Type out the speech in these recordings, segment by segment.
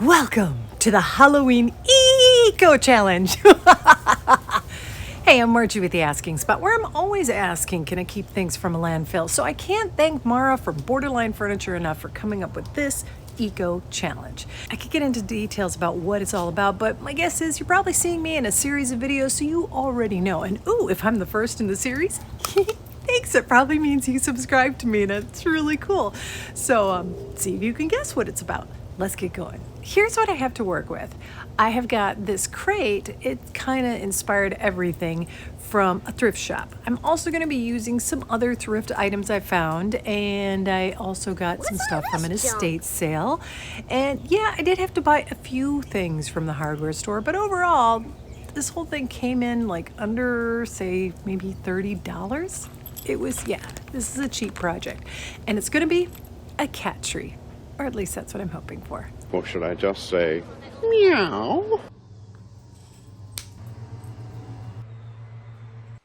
Welcome to the Halloween Eeeko Challenge. Hey, I'm Margie with the Asking Spot, where I'm always asking, can I keep things from a landfill? So I can't thank Mara from Borderline Furniture enough for coming up with this Eco Challenge. I could get into details about what it's all about, but my guess is you're probably seeing me in a series of videos, so you already know. And ooh, if I'm the first in the series, thanks, it probably means you subscribe to me, and it's really cool. So see if you can guess what it's about. Let's get going. Here's what I have to work with. I have got this crate. It kind of inspired everything from a thrift shop. I'm also going to be using some other thrift items I found, and I also got some stuff from an estate sale. And yeah, I did have to buy a few things from the hardware store, but overall, this whole thing came in like under, say, maybe $30. It was, yeah, this is a cheap project. And it's going to be a cat tree. Or at least that's what I'm hoping for. Or should I just say, meow?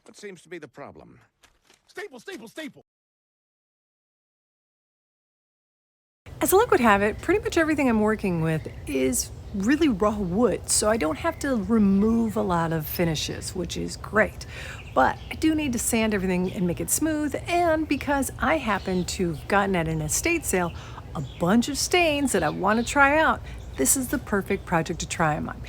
What seems to be the problem? Staple, staple, staple. As luck would have it, pretty much everything I'm working with is really raw wood, so I don't have to remove a lot of finishes, which is great. But I do need to sand everything and make it smooth, and because I happen to have gotten at an estate sale a bunch of stains that I want to try out, this is the perfect project to try them on.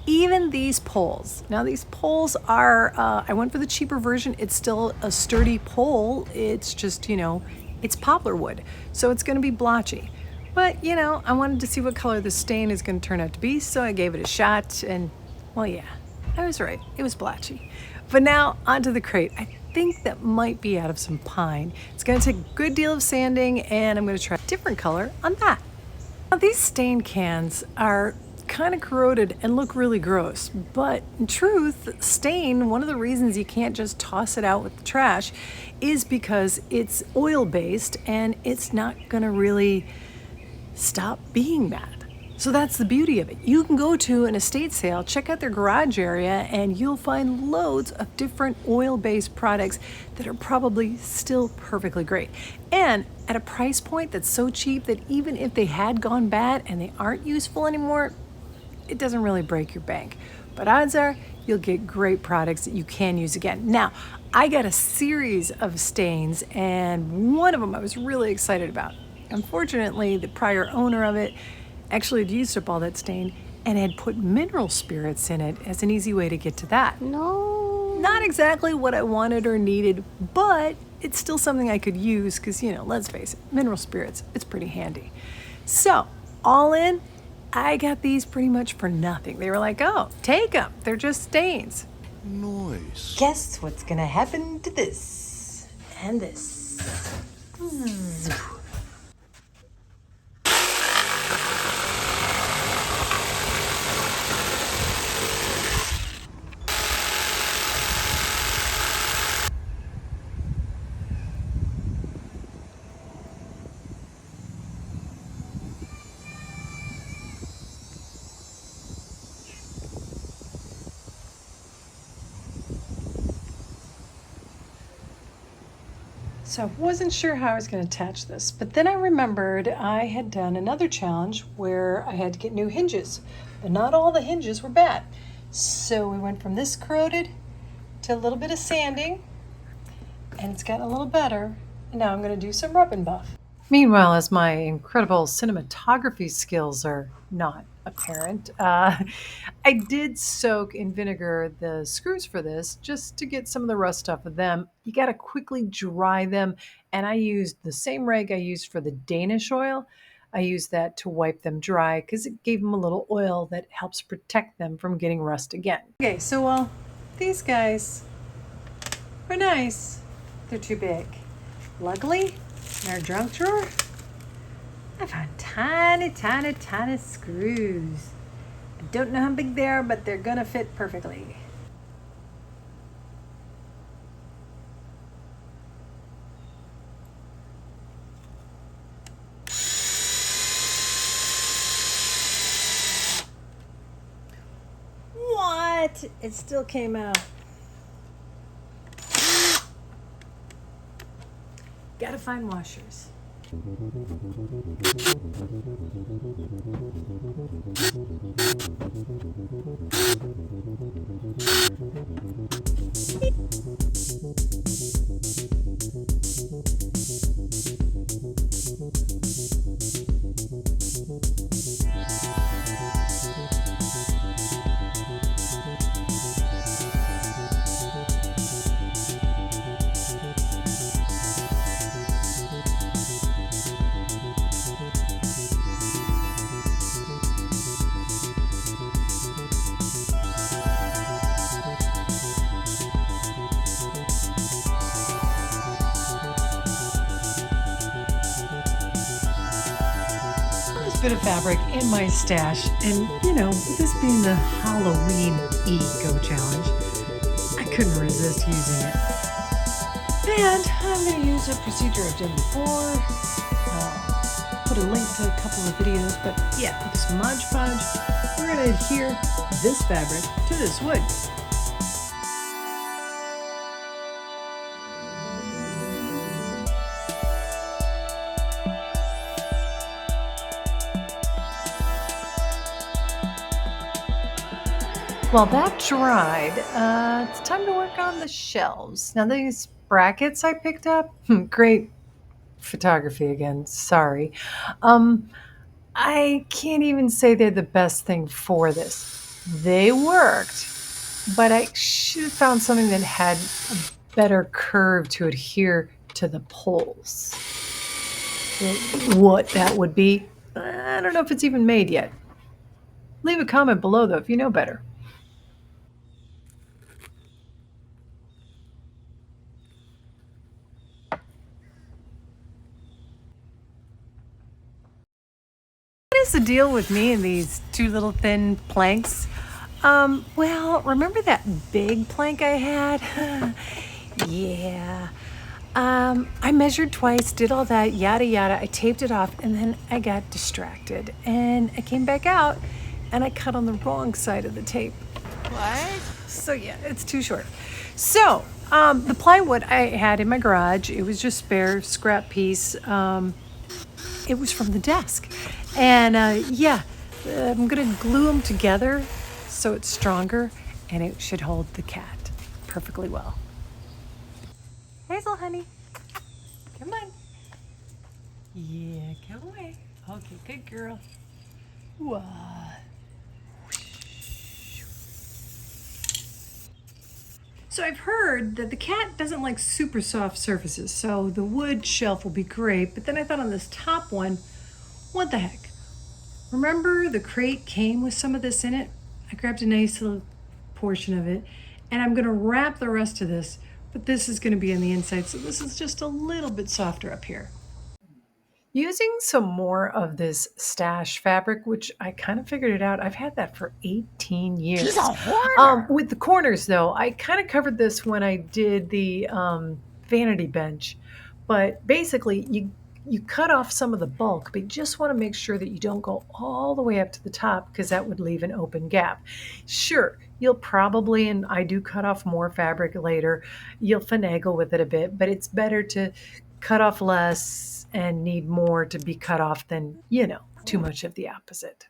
Even these poles. Now these poles are, I went for the cheaper version. It's still a sturdy pole. It's just, it's poplar wood. So it's going to be blotchy. But, I wanted to see what color the stain is going to turn out to be. So I gave it a shot and, well, yeah, I was right. It was blotchy. But now onto the crate. I think that might be out of some pine. It's going to take a good deal of sanding, and I'm going to try a different color on that. Now these stain cans are kind of corroded and look really gross, but in truth, stain, one of the reasons you can't just toss it out with the trash is because it's oil-based and it's not going to really stop being that. So that's the beauty of it. You can go to an estate sale, check out their garage area, and you'll find loads of different oil-based products that are probably still perfectly great. And at a price point that's so cheap that even if they had gone bad and they aren't useful anymore, it doesn't really break your bank. But odds are you'll get great products that you can use again. Now, I got a series of stains, and one of them I was really excited about. Unfortunately, the prior owner of it actually had used up all that stain and had put mineral spirits in it as an easy way to get to that. No. Not exactly what I wanted or needed, but it's still something I could use because, let's face it, mineral spirits, it's pretty handy. So, all in, I got these pretty much for nothing. They were like, oh, take them. They're just stains. Noise. Guess what's gonna happen to this and this? So I wasn't sure how I was going to attach this, but then I remembered I had done another challenge where I had to get new hinges, but not all the hinges were bad. So we went from this corroded to a little bit of sanding, and it's gotten a little better. And now I'm going to do some rub and buff. Meanwhile, as my incredible cinematography skills are not apparent, I did soak in vinegar the screws for this just to get some of the rust off of them. You got to quickly dry them, and I used the same rag I used for the Danish oil. I used that to wipe them dry because it gave them a little oil that helps protect them from getting rust again. Okay, so these guys are nice. They're too big. Luckily, in our junk drawer, I found tiny, tiny, tiny screws. I don't know how big they are, but they're gonna fit perfectly. What? It still came out. Gotta find washers. bit of fabric in my stash, and you know, with this being the Halloween Eeeko challenge, I couldn't resist using it. And I'm going to use a procedure I've done before. Put a link to a couple of videos, but yeah, with some Mod Podge, we're going to adhere this fabric to this wood. While that dried, it's time to work on the shelves. Now these brackets I picked up, great photography again, sorry. I can't even say they're the best thing for this. They worked, but I should have found something that had a better curve to adhere to the poles. What that would be, I don't know if it's even made yet. Leave a comment below though if you know better. What is the deal with me and these two little thin planks? Well, remember that big plank I had? Yeah. I measured twice, did all that, yada yada. I taped it off, and then I got distracted. And I came back out, and I cut on the wrong side of the tape. What? So yeah, it's too short. So, the plywood I had in my garage, it was just spare scrap piece. It was from the desk. And yeah, I'm gonna glue them together so it's stronger, and it should hold the cat perfectly well. Hazel, honey, come on. Yeah, come away. Okay, good girl. Whoa. So I've heard that the cat doesn't like super soft surfaces, so the wood shelf will be great. But then I thought on this top one, what the heck? Remember the crate came with some of this in it? I grabbed a nice little portion of it, and I'm gonna wrap the rest of this, but this is gonna be on the inside, so this is just a little bit softer up here. Using some more of this stash fabric, which I kind of figured it out. I've had that for 18 years. She's a hoarder. With the corners, though, I kind of covered this when I did the vanity bench. But basically, you cut off some of the bulk, but you just want to make sure that you don't go all the way up to the top because that would leave an open gap. Sure, you'll probably, and I do cut off more fabric later, you'll finagle with it a bit, but it's better to cut off less and need more to be cut off than, you know, too much of the opposite.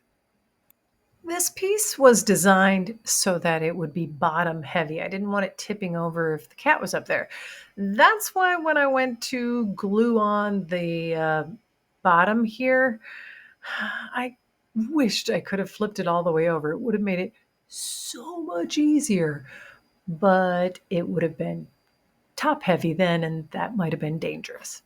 This piece was designed so that it would be bottom heavy. I didn't want it tipping over if the cat was up there. That's why when I went to glue on the bottom here, I wished I could have flipped it all the way over. It would have made it so much easier, but it would have been top heavy then, and that might have been dangerous.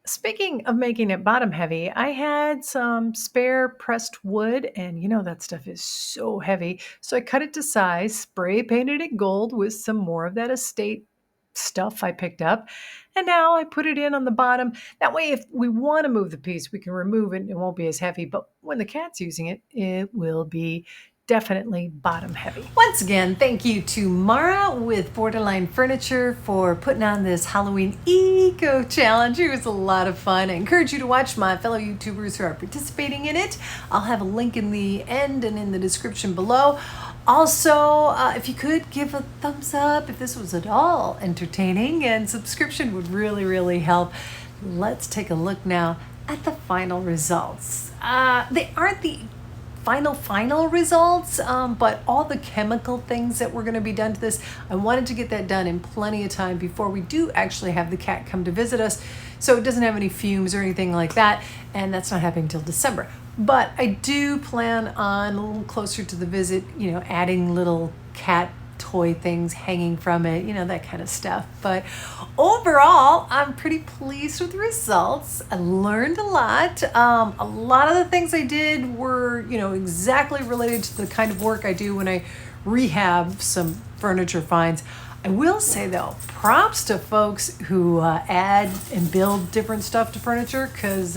Speaking of making it bottom heavy, I had some spare pressed wood, and you know that stuff is so heavy. So I cut it to size, spray painted it gold with some more of that estate stuff I picked up. And now I put it in on the bottom. That way, if we want to move the piece, we can remove it and it won't be as heavy. But when the cat's using it, it will be definitely bottom heavy. Once again, thank you to Mara with Borderline Furniture for putting on this Halloween Eeeko challenge. It was a lot of fun. I encourage you to watch my fellow YouTubers who are participating in it. I'll have a link in the end and in the description below. Also, if you could give a thumbs up if this was at all entertaining, and subscription would really, really help. Let's take a look now at the final results. They aren't the final results, but all the chemical things that were going to be done to this, I wanted to get that done in plenty of time before we do actually have the cat come to visit us, so it doesn't have any fumes or anything like that, and that's not happening till December. But I do plan on a little closer to the visit, you know, adding little cat toy things hanging from it, you know, that kind of stuff. But overall, I'm pretty pleased with the results. I learned a lot. A lot of the things I did were, you know, exactly related to the kind of work I do when I rehab some furniture finds. I will say though, props to folks who add and build different stuff to furniture, because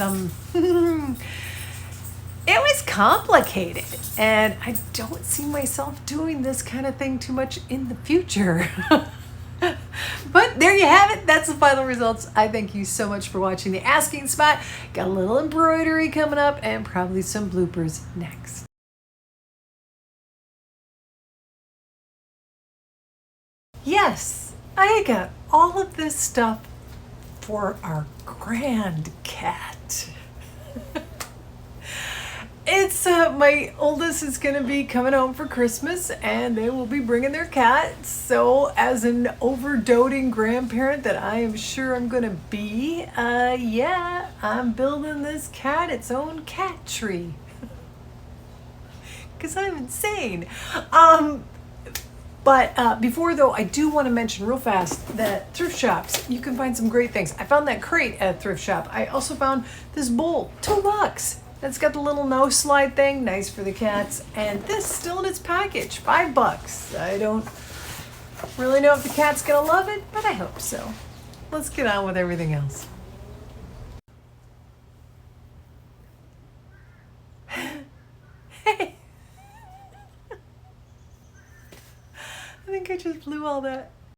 is complicated, and I don't see myself doing this kind of thing too much in the future. But there you have it. That's the final results. I thank you so much for watching the asking spot. Got a little embroidery coming up and probably some bloopers next. Yes, I got all of this stuff for our grand cat. It's my oldest is gonna be coming home for Christmas, and they will be bringing their cat. So, as an over-doting grandparent that I am sure I'm gonna be, yeah, I'm building this cat its own cat tree. 'Cause I'm insane. But before though, I do want to mention real fast that thrift shops, you can find some great things. I found that crate at a thrift shop. I also found this bowl, $2. That's got the little no slide thing, nice for the cats. And this still in its package, $5. I don't really know if the cat's gonna love it, but I hope so. Let's get on with everything else. Hey. I think I just blew all that.